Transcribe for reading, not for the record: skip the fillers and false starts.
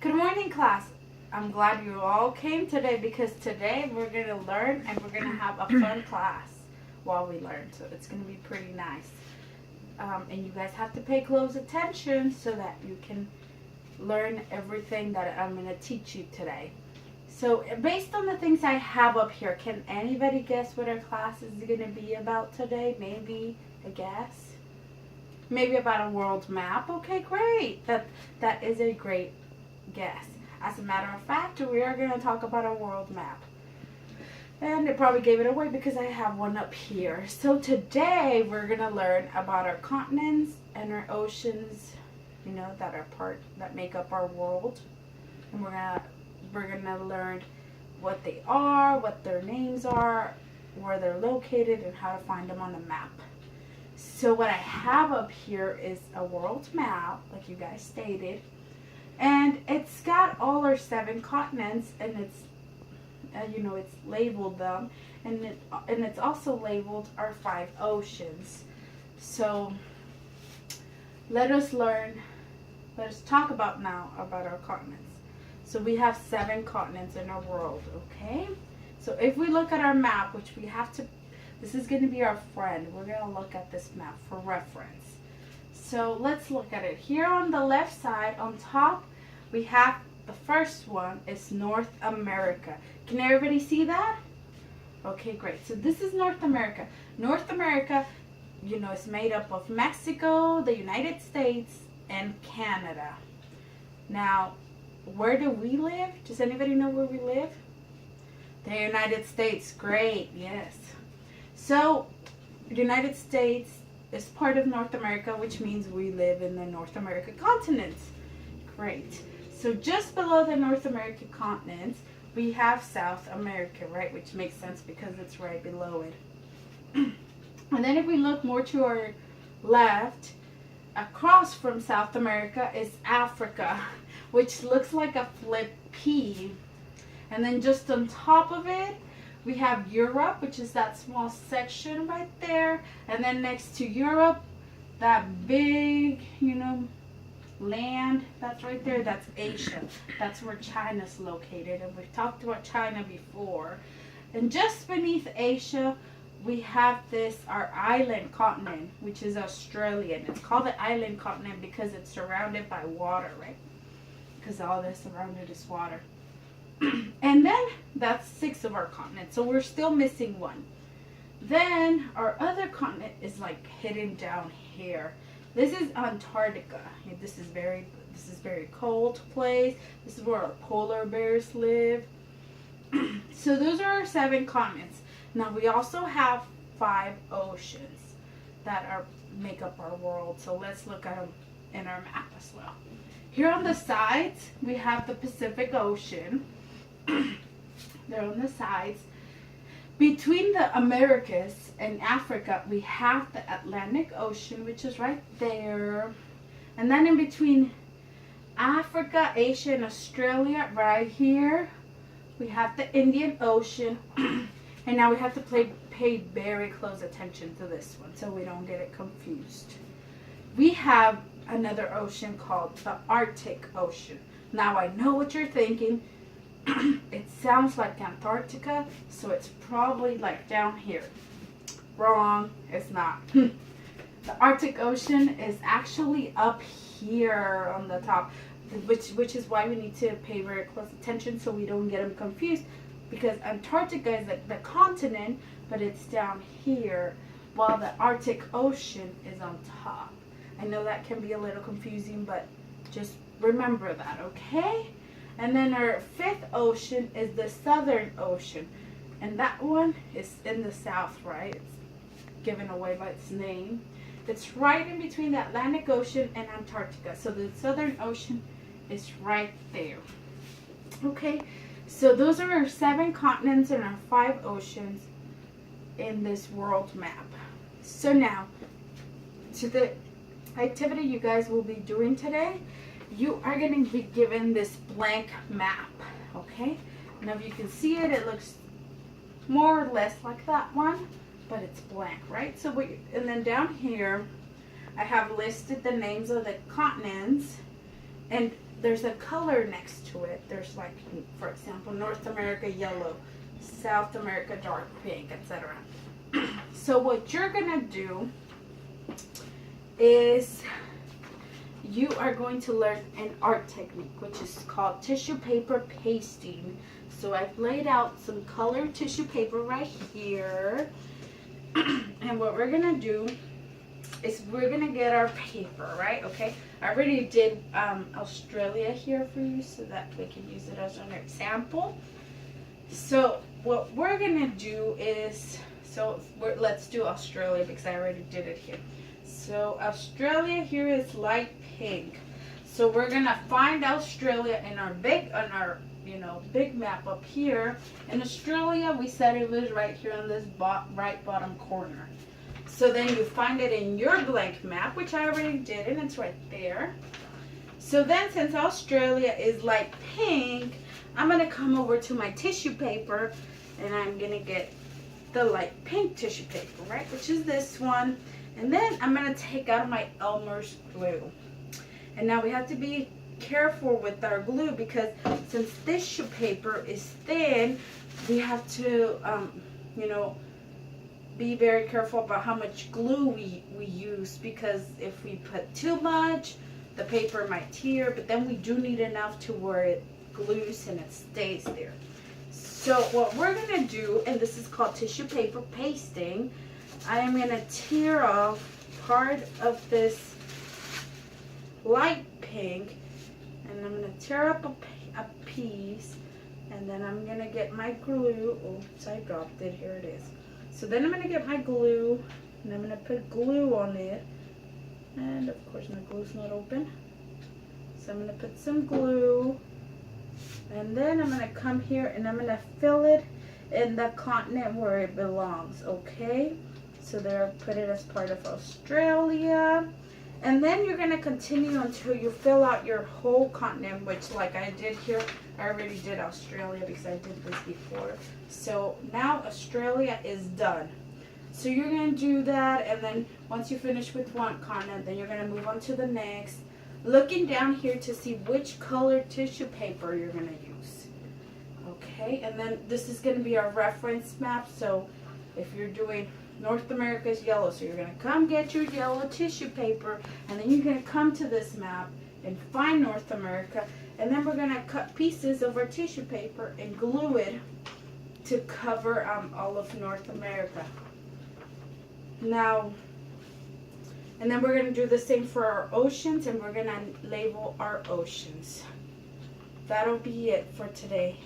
Good morning, class. I'm glad you all came today because today we're going to learn and we're going to have a fun class while we learn. So it's going to be pretty nice. And you guys have to pay close attention so that you can learn everything that I'm going to teach you today. So based on the things I have up here, can anybody guess what our class is going to be about today? Maybe a guess? Maybe about a world map. Okay, great. That is a great guess. As a matter of fact, we are going to talk about a world map. And it probably gave it away because I have one up here. So today we're going to learn about our continents and our oceans, that make up our world. And we're going to learn what they are, what their names are, where they're located, and how to find them on a map. So what I have up here is a world map, like you guys stated. And it's got all our 7 continents, and it's labeled them, and it's also labeled our 5 oceans. So let's talk about our continents. So we have 7 continents in our world, okay? So if we look at our map, which we have to, this is going to be our friend. We're going to look at this map for reference. So let's look at it. Here on the left side, on top, we have the first one is North America. Can everybody see that? Okay, great. So this is North America. North America, is made up of Mexico, the United States, and Canada. Now, where do we live? Does anybody know where we live? The United States. Great, yes. So, the United States is part of North America, which means we live in the North America continent. Great. So just below the North America continent, we have South America, right? Which makes sense because it's right below it. And then if we look more to our left, across from South America is Africa, which looks like a flip P. And then just on top of it, we have Europe, which is that small section right there. And then next to Europe, that big, land that's right there, that's Asia. That's where China's located, and we've talked about China before. And just beneath Asia, we have our island continent, which is Australia. It's called the island continent because it's surrounded by water, right? Because all this around it is water. And then that's 6 of our continents, so we're still missing one. Then our other continent is like hidden down here. This is Antarctica. This is very cold place. This is where our polar bears live. So those are our 7 continents. Now we also have 5 oceans that make up our world. So let's look at them in our map as well. Here on the sides, we have the Pacific Ocean. They're on the sides. Between the Americas and Africa, we have the Atlantic Ocean, which is right there. And then in between Africa, Asia, and Australia, right here, we have the Indian Ocean. And now we have to pay very close attention to this one so we don't get it confused. We have another ocean called the Arctic Ocean. Now I know what you're thinking. It sounds like Antarctica, so it's probably like down here. Wrong, it's not. The Arctic Ocean is actually up here on the top, which is why we need to pay very close attention so we don't get them confused, because Antarctica is the continent, but it's down here, while the Arctic Ocean is on top. I know that can be a little confusing, but just remember that, okay? And then our 5th ocean is the Southern Ocean. And that one is in the south, right? It's given away by its name. It's right in between the Atlantic Ocean and Antarctica. So the Southern Ocean is right there. Okay, so those are our 7 continents and our 5 oceans in this world map. So now, to the activity you guys will be doing today, you are going to be given this blank map, okay? Now if you can see it, it looks more or less like that one, but it's blank, right? So and then down here, I have listed the names of the continents, and there's a color next to it. There's like, for example, North America yellow, South America dark pink, etc. So what you're gonna do is you are going to learn an art technique, which is called tissue paper pasting. So I've laid out some colored tissue paper right here. And what we're gonna do is we're gonna get our paper, right? Okay, I already did Australia here for you so that we can use it as an example. So what we're gonna do is, let's do Australia because I already did it here. So Australia here is light pink. So we're gonna find Australia in our big map up here. In Australia, we said it was right here on this right bottom corner. So then you find it in your blank map, which I already did, and it's right there. So then, since Australia is light pink, I'm gonna come over to my tissue paper, and I'm gonna get the light pink tissue paper, right, which is this one. And then I'm gonna take out my Elmer's glue. And now we have to be careful with our glue because since tissue paper is thin, we have to, be very careful about how much glue we use, because if we put too much, the paper might tear, but then we do need enough to where it glues and it stays there. So what we're gonna do, and this is called tissue paper pasting, I am gonna tear off part of this light pink, and I'm gonna tear up a piece, and then I'm gonna get my glue. Oops, I dropped it. Here it is. So then I'm gonna get my glue, and I'm gonna put glue on it, and of course my glue's not open. So I'm gonna put some glue, and then I'm gonna come here and I'm gonna fill it in the continent where it belongs. Okay, so there, put it as part of Australia. And then you're going to continue until you fill out your whole continent, which like I did here, I already did Australia because I did this before. So now Australia is done. So you're going to do that, and then once you finish with one continent, then you're going to move on to the next, looking down here to see which colored tissue paper you're going to use. Okay, and then this is going to be our reference map. So if you're doing North America is yellow, so you're going to come get your yellow tissue paper, and then you're going to come to this map and find North America, and then we're going to cut pieces of our tissue paper and glue it to cover all of North America. Now, and then we're going to do the same for our oceans, and we're going to label our oceans. That'll be it for today.